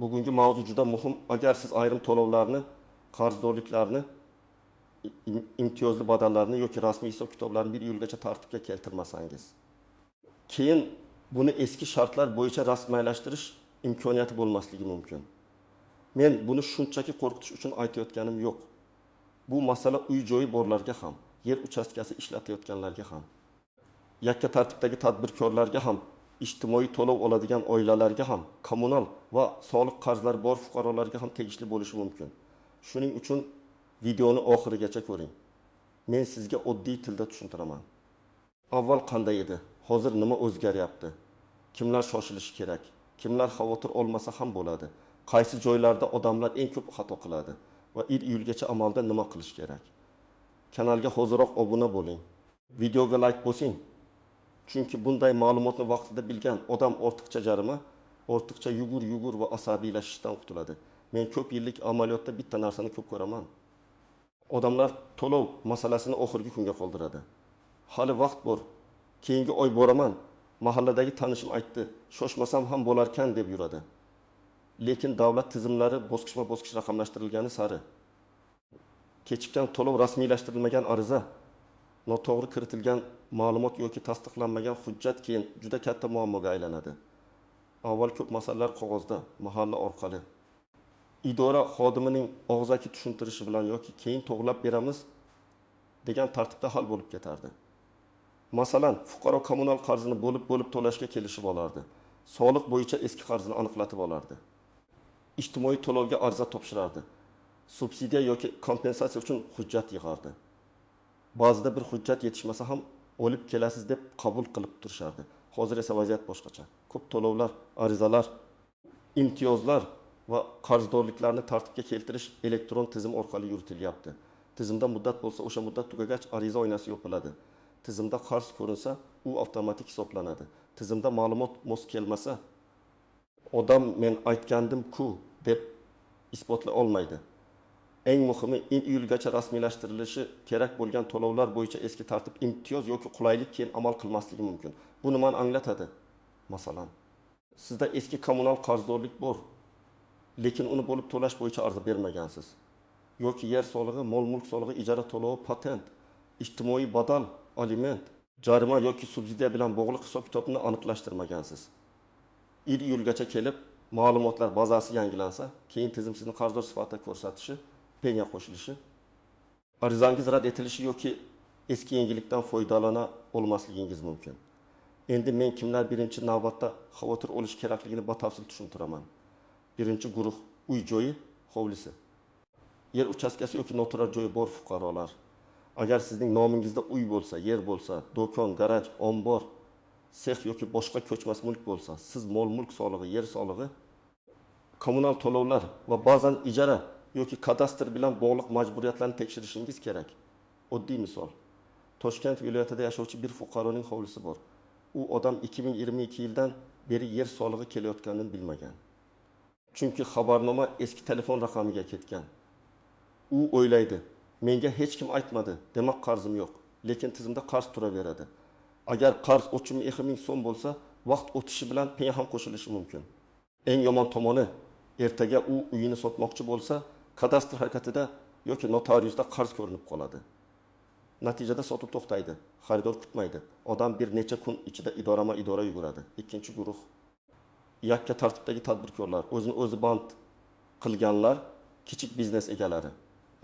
Bugungi mavzu juda muhim. Agar siz ayrim to'lovlarni, qarzdorliklarni, imtiyozli badallarni yoki rasmiy hisob kitoblarini bir yilgacha tartibga keltirmasangiz, keyin buni eski shartlar bo'yicha rasmiylashtirish imkoniyati bo'lmasligi mumkin. Men buni shunchaki qo'rqitish uchun aytayotganim yo'q. Bu masala uy-joyi borlarga ham, yer uchastkasi ishlatayotganlarga ham, yakka tartibdagi tadbirkorlarga ham, ijtimoiy to'lov oladigan oilalarga ham, kommunal va soliq qarzlari bor fuqarolarga ham tegishli bo'lishi mumkin. Shuning uchun videoni oxirigacha ko'ring. Men sizga oddiy tilda tushuntiraman. Avval qanday edi? Hozir nima o'zgaryapti? Kimlar shoshilishi kerak? Kimlar xavotir olmasa ham bo'ladi? Qaysi joylarda odamlar eng ko'p xato qiladi va iyulgacha amalda nima qilish kerak? Kanalga hoziroq obuna bo'ling. Videoga like bosing. Chunki bunday ma'lumotni vaqtida bilgan odam ortiqcha jarima, ortiqcha yugur va asabiylashishdan qutuladi. Men ko'p yillik amaliyotda bitta narsani ko'p ko'raman. Odamlar to'lov masalasini oxirgi kunga qoldiradi. Hali vaqt bor. Keyingi oy boraman. Mahalladagi tanishim aytdi, shoshmasam ham bo'larkan deb yuradi. Lekin davlat tizimlari bosqichma-bosqich raqamlashtirilgani sari kechikkan to'lov rasmiylashtirilmagan ariza, noto'g'ri kiritilgan ma'lumot yoki tasdiqlanmagan hujjat keyin juda katta muammoga aylanadi. Avval ko'p masalalar qog'ozda, mahalla orqali, idora xodimining og'zaki tushuntirishi bilan yoki keyin to'g'rilab beramiz degan tartibda hal bo'lib ketardi. Masalan, fuqaro kommunal qarzini bo'lib to'lashga kelishib olardi. Soliq bo'yicha eski qarzini aniqlatib olardi. Ijtimoiy to'lovga ariza topshirardi. Subsidiya yoki kompensatsiya uchun hujjat yig'ardi. Ba'zida bir hujjat yetishmasa ham olib kelasiz deb qabul qilib turishardi. Hozir esa vaziyat boshqacha. Ko'p to'lovlar, arizalar, imtiyozlar va qarzdorliklarni tartibga keltirish elektron tizim orqali yuritilyapti. Tizimda muddat bo'lsa, o'sha muddat tugagach ariza oynasi yopiladi. Tizimda qarz ko'rinsa, u avtomatik hisoblanadi. Tizimda ma'lumot mos kelmasa, odam men aytgandim-ku deb isbotlay olmaydi. Eng muhimi, iyulgacha rasmiylashtirilishi kerak bo'lgan to'lovlar bo'yicha eski tartib, imtiyoz yoki qulaylik keyin amal qilmasligi mumkin. Bu nimani anglatadi? Masalan, sizda eski kommunal qarzdorlik bor, lekin uni bo'lib to'lash bo'yicha ariza bermagansiz. Yoki yer solig'i, mol-mulk solig'i, ijara to'lovi, patent, ijtimoiy badal, aliment, jarima yoki subsidiya bilan bog'liq hisob-kitobni aniqlashtirmagansiz. Iyulgacha kelib, ma'lumotlar bazasi yangilansa, keyin tizim sizni qarzdor sifatida ko'rsatishi, penya qo'shilishi, arizangiz rad etilishi yoki eski yangilikdan foydalana olmasligingiz mumkin. Endi men kimlar birinchi navbatda xavotir olish kerakligini batafsil tushuntiraman. Birinchi guruh uy-joyi hovlisi. Yer uchastkasi yoki noturar joyi bor fuqarolar. Agar sizning nomingizda uy bo'lsa, yer bo'lsa, do'kon, garaj, ombor, sex yoki boshqa ko'chmas mulk bo'lsa, siz mol-mulk solig'i, yer solig'i, kommunal to'lovlar va ba'zan ijara yoki kadastr bilan bog'liq majburiyatlarni tekshirishingiz kerak. Oddiy misol. Toshkent viloyatida yashovchi bir fuqaroning hovlisi bor. U odam 2022 yildan beri yer solig'i kelayotganini bilmagan. Chunki xabarnoma eski telefon raqamiga ketgan. U o'ylaydi, menga hech kim aytmadi, demak qarzim yo'q. Lekin tizimda qarz turaveradi. Agar qarz 30 ming so'm bo'lsa, vaqt o'tishi bilan penya ham qo'shilishi mumkin. Eng yomon tomoni, ertaga u uyini sotmoqchi bo'lsa, kadastr harakatida yoki notariusda qarz ko'rinib qoladi. Natijada sotuv to'xtaydi, xaridor kutmaydi. Odam bir necha kun ichida idora yuguradi. Ikkinchi guruh yakka tartibdagi tadbirkorlar, o'zini o'zi band qilganlar, kichik biznes egalari.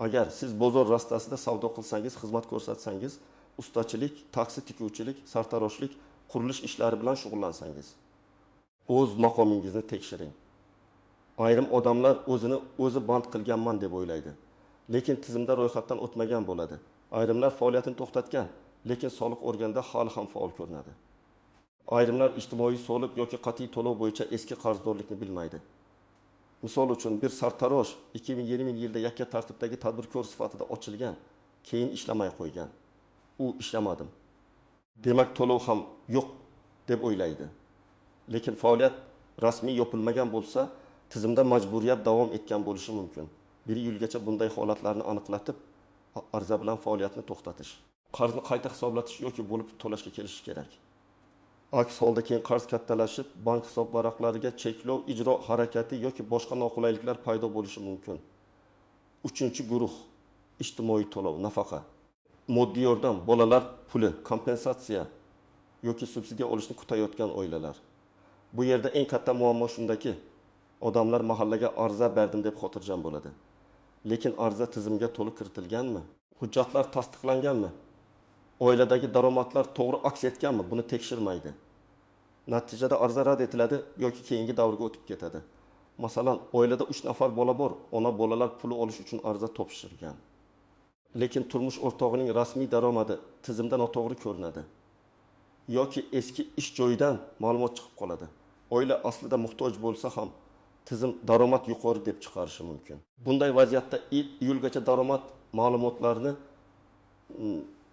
Agar siz bozor rastasida savdo qilsangiz, xizmat ko'rsatsangiz, ustachilik, taksi tikuvchilik, sartaroshlik, qurilish ishlari bilan shug'ullansangiz, o'z maqomingizni tekshiring. Ayrim odamlar o'zini o'zi band qilganman deb o'ylaydi, lekin tizimda ro'yxatdan o'tmagan bo'ladi. Ayrimlar faoliyatini to'xtatgan, lekin soliq organida hali ham faol ko'rinadi. Ayrimlar ijtimoiy soliq yoki qat'iy to'lov bo'yicha eski qarzdorlikni bilmaydi. Misol uchun bir sartarosh 2020 yilda yakka tartibdagi tadbirkor sifatida ochilgan, keyin ishlamay qo'ygan. U ishlamadim. Demak, to'lov ham yo'q deb o'ylaydi. Lekin faoliyat rasmiy yopilmagan bo'lsa, tizimda majburiyat davom etgan bo'lishi mumkin. 1 yilgacha bunday holatlarni aniqlatib, ariza bilan faoliyatni to'xtatish, qarzni qayta hisoblatish yoki bo'lib to'lashga kelishish kerak. Aks holda keyin qarz kattalashib, bank hisob varaqlariga cheklov, ijro harakati yoki boshqa noqulayliklar paydo bo'lishi mumkin. Uchinchi guruh ijtimoiy to'lov, nafaqa. Moddiy yordam, bolalar puli, kompensatsiya yoki subsidiya olishni kutayotgan oilalar. Bu yerda eng katta muammo shundaki, odamlar mahallaga arza berdim deb xotirjam bo'ladi. Lekin arza tizimga to'liq kiritilganmi? Hujjatlar tasdiqlanganmi? Oiladagi daromadlar to'g'ri aks etganmi? Buni tekshirmaydi. Natijada arza rad etiladi yoki keyingi davrga o'tib ketadi. Masalan, oilada 3 nafar bola bor, ona bolalar pul olish uchun arza topshirgan. Lekin turmush o'rtog'ining rasmiy daromadi tizimda noto'g'ri ko'rinadi. Yoki eski ish joyidan ma'lumot chiqib qoladi. Oila aslida muhtoj bo'lsa ham tizim daromad yuqori deb chiqarishi mumkin. Bunday vaziyatda iyulgacha daromad ma'lumotlarini,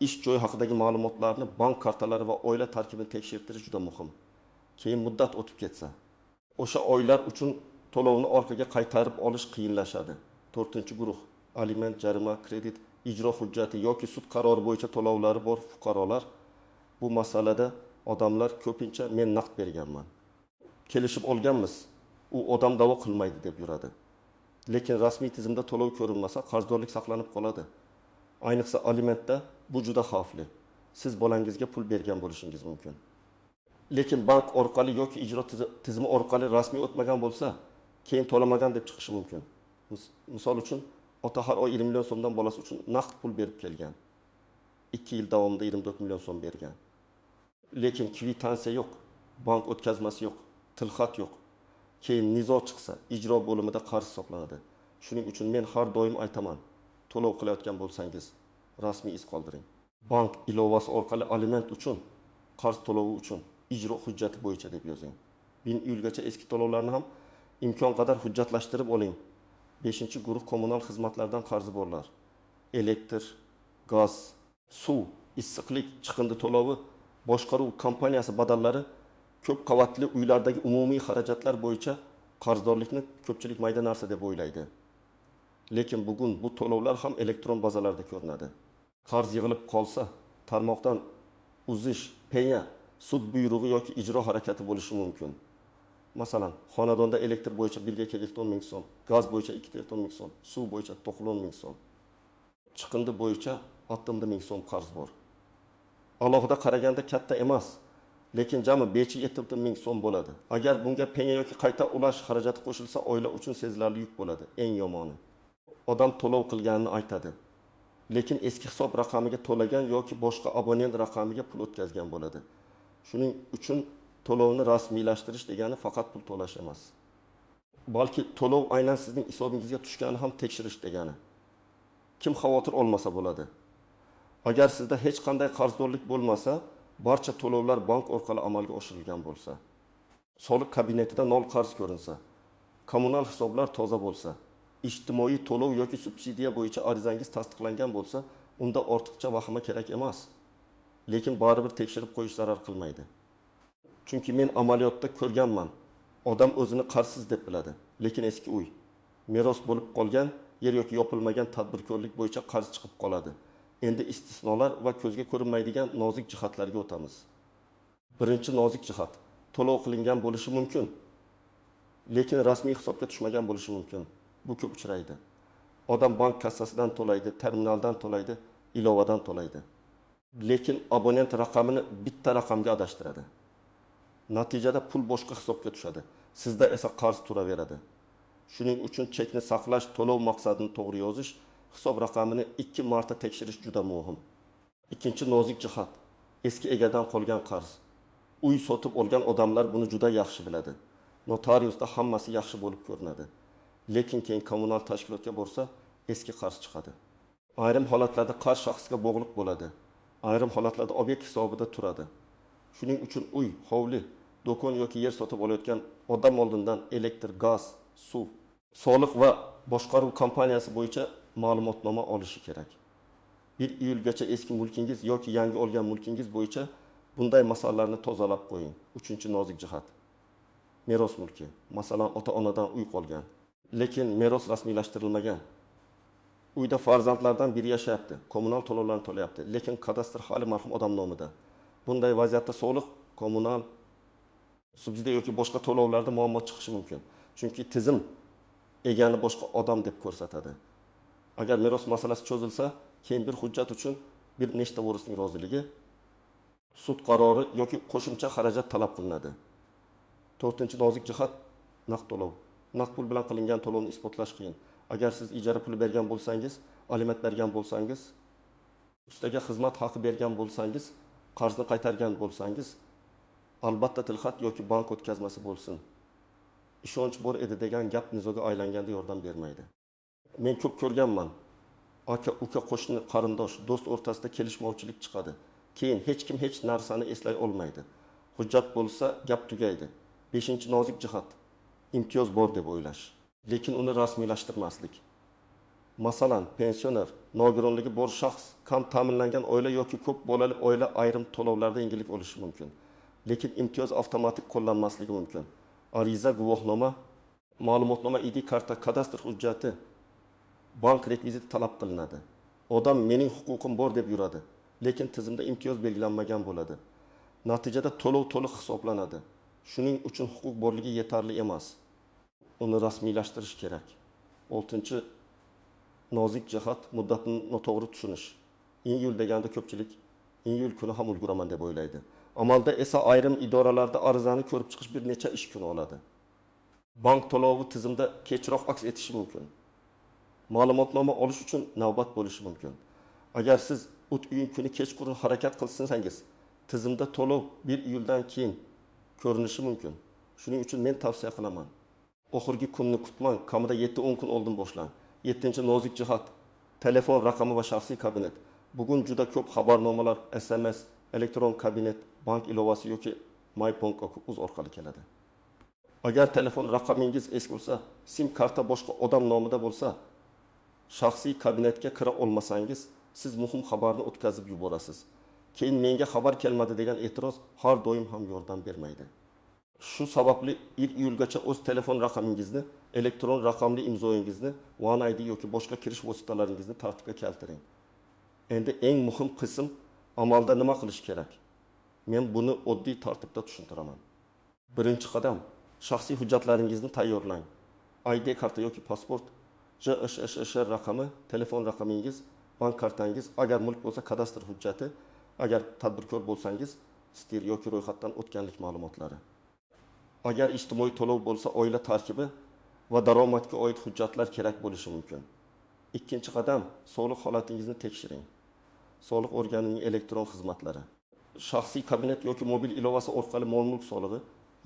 ish joyi haqidagi ma'lumotlarni, bank kartalari va oila tarkibini tekshirtirish juda muhim. Keyin muddat o'tib ketsa, o'sha oylar uchun to'lovni orqaga qaytarib olish qiyinlashadi. 4-guruh aliment, jarima, kredit, ijro hujjati yoki sud qarori bo'yicha to'lovlari bor fuqarolar. Bu masalada odamlar ko'pincha men naqd berganman, kelishib olganmiz, u odam da'vo qilmaydi deb yuradi. Lekin rasmiy tizimda to'lov ko'rinmasa, qarzdorlik saqlanib qoladi. Ayniqsa alimentda bu juda xavfli. Siz bolangizga pul bergan bo'lishingiz mumkin. Lekin bank orqali yoki ijro tizimi orqali rasmiy o'tmagan bo'lsa, keyin to'lamagan deb chiqishi mumkin. Misol uchun, ota har oy 20 million so'mdan bolasi uchun naqd pul berib kelgan. 2 yil davomida 24 million so'm bergan. Lekin kvitansiya yo'q, bank o'tkazmasi yo'q, tilxat yo'q. Keyin nizo chiqsa, ijro bo'limida qarz hisoblanadi. Shuning uchun men har doim aytaman, to'lov qilayotgan bo'lsangiz, rasmiy iz qoldiring. Bank ilovasi orqali aliment uchun, qarz to'lovi uchun ijro hujjati bo'yicha deb yozing. 1000 iyulgacha eski to'lovlarni ham imkon qadar hujjatlashtirib oling. 5-guruh kommunal xizmatlardan qarzi borlar. Elektr, gaz, suv, issiqlik, chiqindi to'lovi, boshqaruv kompaniyasi badallari, ko'p qavatli uylardagi umumiy xarajatlar bo'yicha qarzdorlikni ko'pchilik mayda narsa deb o'ylaydi. Lekin bugun bu to'lovlar ham elektron bazalarda ko'rinadi. Qarz yig'ilib qolsa, tarmoqdan uzish, penya, sud buyrug'i yoki ijro harakati bo'lishi mumkin. Masalan, xonadonda elektr bo'yicha 1 ming so'm, gaz bo'yicha 2 ming so'm, suv bo'yicha 90 ming so'm, chiqindi bo'yicha 60 ming so'm qarz bor. Alohida qaraganda katta emas, lekin jami 5-7 ming so'm bo'ladi. Agar bunga penya yoki qayta ulash xarajati qo'shilsa, oila uchun sezilarli yuk bo'ladi. Eng yomoni, odam to'lov qilganini aytadi, lekin eski hisob raqamiga to'lagan yoki boshqa abonent raqamiga pul o'tkazgan bo'ladi. Shuning uchun to'lovni rasmiylashtirish degani faqat pul to'lash emas. Balki to'lov aynan sizning hisobingizga tushgani ham tekshirish degani. Kim xavotir olmasa bo'ladi. Agar sizda hech qanday qarzdorlik bo'lmasa, barcha to'lovlar bank orqali amalga oshirilgan bo'lsa, soliq kabinetida nol qarz ko'rinsa, kommunal hisoblar toza bo'lsa, ijtimoiy to'lov yoki subsidiya bo'yicha arizangiz tasdiqlangan bo'lsa, unda ortiqcha vahima kerak emas. Lekin baribir tekshirib qo'yish zarar qilmaydi. Chunki men amaliyotda ko'rganman. Odam o'zini qarzsiz deb biladi, lekin eski uy, meros bo'lib qolgan yer yoki yopilmagan tadbirkorlik bo'yicha qarz chiqib qoladi. Endi istisnolar va ko'zga ko'rinmaydigan nozik jihatlarga o'tamiz. Birinchi nozik jihat, to'lov qilingan bo'lishi mumkin, lekin rasmiy hisobga tushmagan bo'lishi mumkin. Bu ko'p uchraydi. Odam bank kassasidan to'laydi, terminaldan to'laydi, ilovadan to'laydi. Lekin abonent raqamini bitta raqamga adashtiradi. Natijada pul boshqa hisobga tushadi. Sizda esa qarz turaveradi. Shuning uchun chekni saqlash, to'lov maqsadini to'g'ri yozish, hisob raqamini 2 marta tekshirish juda muhim. Ikkinchi nozik jihat, eski egadan qolgan qarz. Uy sotib olgan odamlar buni juda yaxshi biladi. Notariusda hammasi yaxshi bo'lib ko'rinadi. Lekin keyin kommunal tashkilotga borsa, eski qarz chiqadi. Ayrim holatlarda qarz shaxsga bog'liq bo'ladi. Ayrim holatlarda obyekt hisobida turadi. Shuning uchun uy, hovli, do'kon yoki yer sotib olayotgan odam oldindan elektr, gaz, suv, soliq va boshqaruv kompaniyasi bo'yicha ma'lumotnoma olishi kerak. 1 iyulgacha eski mulkingiz yoki yangi olgan mulkingiz bo'yicha bunday masalalarni tozalab qo'ying. 3-nozik jihat. Meros mulki. Masalan, ota-onadan uy qolgan, lekin meros rasmiylashtirilmagan. Uyda farzandlardan biri yashayapti, kommunal to'lovlarni to'layapti, lekin kadastr hali marhum odam nomida. Bunday vaziyatda soliq kommunal, subsidiya yoki boshqa to'lovlarda muammo chiqishi mumkin. Chunki tizim egani boshqa odam deb ko'rsatadi. Agar meros masalasi cho'zilsa, keyin bir hujjat uchun bir nechta vorisning roziligi, sud qarori yoki qo'shimcha xarajat talab qilinadi. 4-chi nozik jihat naqd to'lov. Naqd pul bilan qilingan to'lovni isbotlash qiyin. Agar siz ijara puli bergan bo'lsangiz, aliment bergan bo'lsangiz, ustiga xizmat haqi bergan bo'lsangiz, qarzni qaytargan bo'lsangiz, albatta tilxat yoki bank o'tkazmasi bo'lsin. Ishonch bor edi degan gap nizoga aylanganda yordam bermaydi. Men ko'p ko'rganman. Aka, uka, qo'shni, qarindosh, do'st o'rtasida kelishmovchilik chiqadi. Keyin hech kim hech narsani eslay olmaydi. Hujjat bo'lsa, gap tugaydi. 5-chi nozik jihat imtiyoz bor deb o'ylash, lekin uni rasmiylashtirmaslik. Masalan, pensioner, nogironligi bor shaxs, kam ta'minlangan oila yoki ko'p bolali oila ayrim to'lovlarda yengillik olishi mumkin. Lekin imtiyoz avtomatik qo'llanmasligi mumkin. Ariza, guvohnoma, ma'lumotnoma, ID karta, kadastr hujjati, bank rekviziti talab qilinadi. Odam mening huquqim bor deb yuradi, lekin tizimda imtiyoz belgilanmagan bo'ladi. Natijada to'lov to'liq hisoblanadi. Shuning uchun huquq borligi yetarli emas. Uni rasmiylashtirish kerak. 6-chi nozik jihat muddatni noto'g'ri tushunish. Iyul deganda ko'pchilik iyul kuni ham ulguraman deb o'ylaydi. Amalda esa ayrim idoralarda arizani ko'rib chiqish bir necha ish kuni oladi. Bank to'lovi tizimda kechroq aks etishi mumkin. Ma'lumotnoma olish uchun navbat bo'lishi mumkin. Agar siz iyun kuni kechqurun harakat qilsangiz, tizimda to'lov 1 iyuldan keyin ko'rinishi mumkin. Shuning uchun men tavsiya qilaman. Oxirgi kunni kutmang, kamida 7-10 kun oldin boshlang. 7-chi nozik jihat telefon raqami va shaxsiy kabinet. Bugun juda ko'p xabarnomalar SMS, elektron kabinet, bank ilovasi yoki mybank.uz orqali keladi. Agar telefon raqamingiz eski bo'lsa, sim karta boshqa odam nomida bo'lsa, shaxsiy kabinetga kira olmasangiz, siz muhim xabarni o'tkazib yuborasiz. Keyin menga xabar kelmadi degan e'tiroz har doim ham yordam bermaydi. Shu sababli 1 iyulgacha o'z telefon raqamingizni, elektron raqamli imzoyingizni, One ID yoki boshqa kirish vositalaringizni tartibga keltiring. Endi eng muhim qism amalda nima qilish kerak? Men buni oddiy tartibda tushuntiraman. Birinchi qadam, shaxsiy hujjatlaringizni tayyorlang. ID karta yoki pasport, JSHSH raqami, telefon raqamingiz, bank kartangiz, agar mulk bo'lsa kadastr hujjati, agar tadbirkor bo'lsangiz, stir yoki ro'yxatdan o'tganlik ma'lumotlari. Agar ijtimoiy to'lov bo'lsa, oila tarkibi va daromadga oid hujjatlar kerak bo'lishi mumkin. Ikkinchi qadam, soliq holatingizni tekshiring. Soliq organining elektron xizmatlari, shaxsiy kabinet yoki mobil ilovasi orqali mol-mulk solig'i,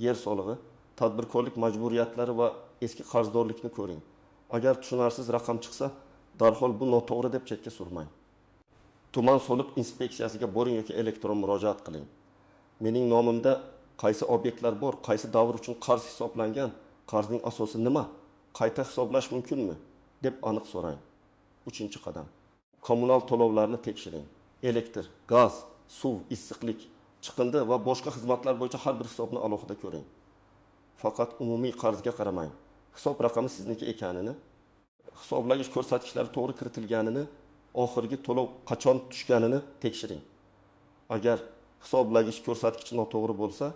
yer solig'i, tadbirkorlik majburiyatlari va eski qarzdorlikni ko'ring. Agar tushunarsiz raqam chiqsa, darhol bu noto'g'ri deb chetga surmang. Tuman soliq inspeksiyasiga boring yoki elektron murojaat qiling. Mening nomimda qaysi obyektlar bor, qaysi davr uchun qarz hisoblangan, qarzning asosi nima, qayta hisoblash mumkinmi deb aniq so'rang. 3-qadam. Kommunal to'lovlarni tekshiring. Elektr, gaz, suv, issiqlik, chiqindi va boshqa xizmatlar bo'yicha har bir hisobni alohida ko'ring. Faqat umumiy qarzga qaramang. Hisob raqami sizniki ekanini, hisoblagich ko'rsatkichlari to'g'ri kiritilganini, oxirgi to'lov qachon tushganini tekshiring. Agar hisoblagich ko'rsatkichi noto'g'ri bo'lsa,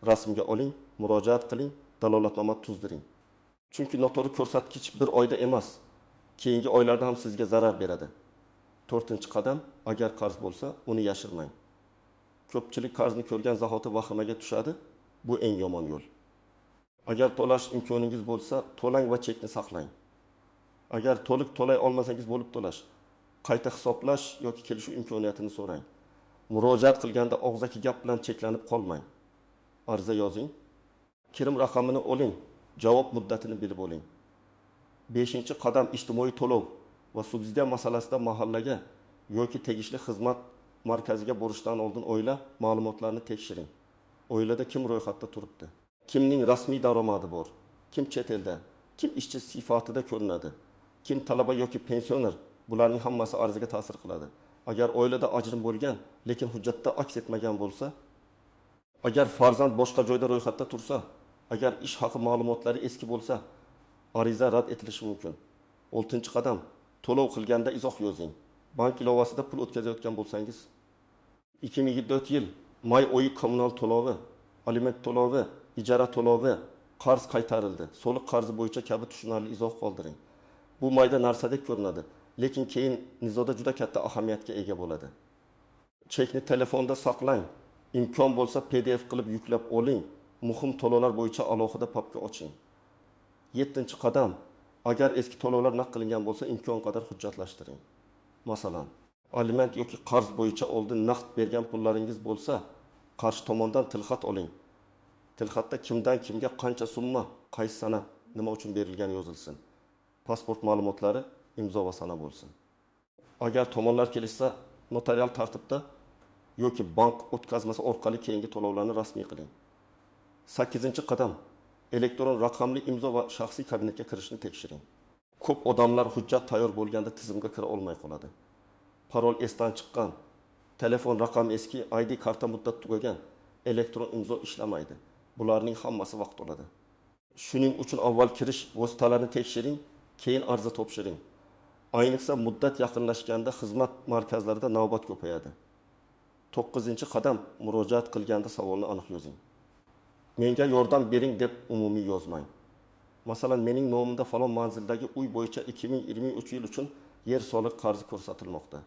rasmga oling, murojaat qiling, dalolatnoma tuzdiring. Chunki noto'g'ri ko'rsatkich bir oyda emas, keyingi oylarda ham sizga zarar beradi. 4-qadam, agar qarz bo'lsa, uni yashirmang. Ko'pchilik qarzni ko'rgan zahoti vahimaga tushadi, bu eng yomon yo'l. Agar to'lash imkoningiz bo'lsa, to'lang va chekni saqlang. Agar to'liq to'lay olmasangiz bo'lib to'lash, qayta hisoblash yoki kelishuv imkoniyatini so'rang. Murojaat qilganda og'zaki gap bilan cheklanib qolmang. Ariza yozing, kirim raqamini oling, javob muddatini bilib oling. 5-qadam ijtimoiy to'lov va subsidiya masalasida mahallaga yoki tegishli xizmat markaziga borishdan oldin oila ma'lumotlarini tekshiring. Oilada kim ro'yxatda turibdi? Kimning rasmiy daromadi bor? Kim chet elda? Kim ishchi sifatida ko'rinadi? Kim talaba yoki pensioner? Bularning hammasi arizaga ta'sir qiladi. Agar oilada ajrim bo'lgan, lekin hujjatda aks etmagan bo'lsa, agar farzand boshqa joyda ro'yxatda tursa, agar ish haqi ma'lumotlari eski bo'lsa, ariza rad etilishi mumkin. 6-qadam, to'lov qilganda izoh yozing. Bank ilovasida pul o'tkazayotgan bo'lsangiz, 2024 yil may oyi kommunal to'lovi, aliment to'lovi, ijara to'lovi, qarz qaytarildi. Soliq qarzi bo'yicha kabi tushunarli izoh qoldiring. Bu mayda narsadek ko'rinadi, lekin keyin nizoda juda katta ahamiyatga ega bo'ladi. Chekni telefonda saqlang. İmkon bo'lsa PDF qilib yuklab oling. Muhim to'lovlar bo'yicha alohida papka oching. 7-qadam. Agar eski to'lovlar naqd qilingan bo'lsa, imkon qadar hujjatlashtiring. Masalan, aliment yoki qarz bo'yicha oldin naqd bergan pullaringiz bo'lsa, qarshi tomondan tilxat oling. Tilxatda kimdan kimga qancha summa, qaysi sana, nima uchun berilgani yozilsin. Pasport ma'lumotlari imzo va sana bo'lsin. Agar tomonlar kelishsa, notarial tartibda yoki bank o'tkazmasi orqali keyingi to'lovlarni rasmiy qiling. 8-qadam. Elektron raqamli imzo va shaxsiy kabinetga kirishni tekshiring. Ko'p odamlar hujjat tayyor bo'lganda tizimga kira olmay qoladi. Parol esdan chiqqan, telefon raqami eski, ID karta muddat tugagan, elektron imzo ishlamaydi. Bularning hammasi vaqt oladi. Shuning uchun avval kirish vositalarini tekshiring, keyin ariza topshiring. Ayniqsa muddat yaqinlashganda xizmat markazlarida navbat ko'payadi. 9-qadam. Murojaat qilganda savolni aniq yozing. Menga yordam bering deb umumiy yozmang. Masalan, mening nomimda falon manzildagi uy bo'yicha 2023 yil uchun yer soliq qarzi ko'rsatilmoqda.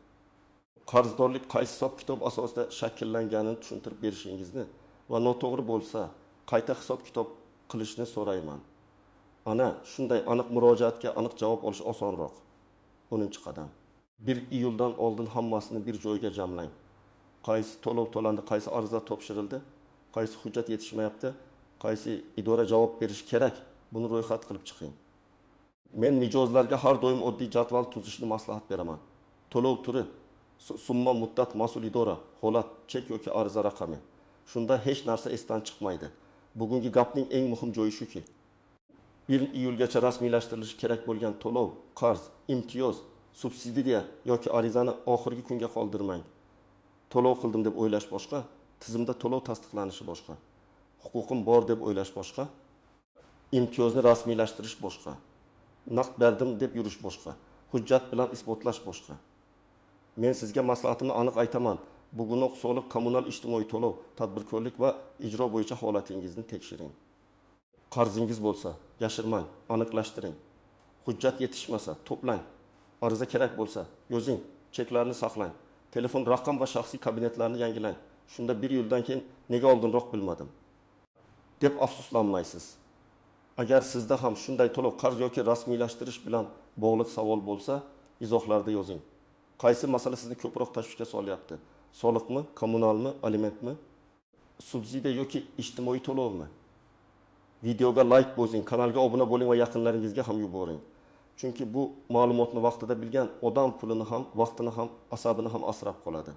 Qarzdorlik qaysi hisob-kitob asosida shakllanganini tushuntirib berishingizni va noto'g'ri bo'lsa, qayta hisob-kitob qilishni so'rayman. Ana shunday aniq murojaatga aniq javob olish osonroq. 10-qadam. 1 iyuldan oldin hammasini bir joyga jamlang. Qaysi to'lov to'landi, qaysi ariza topshirildi, qaysi hujjat yetishmayapti, qaysi idora javob berish kerak, buni ro'yxat qilib chiqing. Men mijozlarga har doim oddiy jadval tuzishni maslahat beraman. To'lov turi, summa, muddat, mas'ul idora, holat, chek yoki ariza raqami. Shunda hech narsa esdan chiqmaydi. Bugungi gapning eng muhim joyi shuki, 1 iyulgacha rasmiylashtirilishi kerak bo'lgan to'lov, qarz, imtiyoz, subsidiya yoki arizani oxirgi kunga qoldirmang. To'lov qildim deb o'ylash boshqa, tizimda to'lov tasdiqlanishi boshqa. Huquqim bor deb o'ylash boshqa, imtiyozni rasmiylashtirish boshqa. Naqd berdim deb yurish boshqa. Hujjat bilan isbotlash boshqa. Men sizga maslahatimni aniq aytaman. Bugunoq soliq, kommunal ijtimoiy to'lov, tadbirkorlik va ijro bo'yicha holatingizni tekshiring. Qarzingiz bo'lsa, yashirmang, aniqlashtiring. Hujjat yetishmasa, to'plang. Ariza kerak bo'lsa, yozing, cheklarni saqlang. Telefon raqam va shaxsiy kabinetlarni yangilang. Shunda 1 yildan keyin nega oldinroq bilmadim deb afsuslanmaysiz. Agar sizda ham shunday to'lov, qarz yoki rasmiylashtirish bilan bog'liq savol bo'lsa, izohlarda yozing. Qaysi masala sizni ko'proq tashvishga solyapti? Soliqmi, kommunalmi, alimentmi? Subsidiya yoki ijtimoiy to'lovmi? Videoga like bosing, kanalga obuna bo'ling va yaqinlaringizga ham yuboring. Chunki bu ma'lumotni vaqtida bilgan odam pulini ham, vaqtini ham, asabini ham asrab qoladi.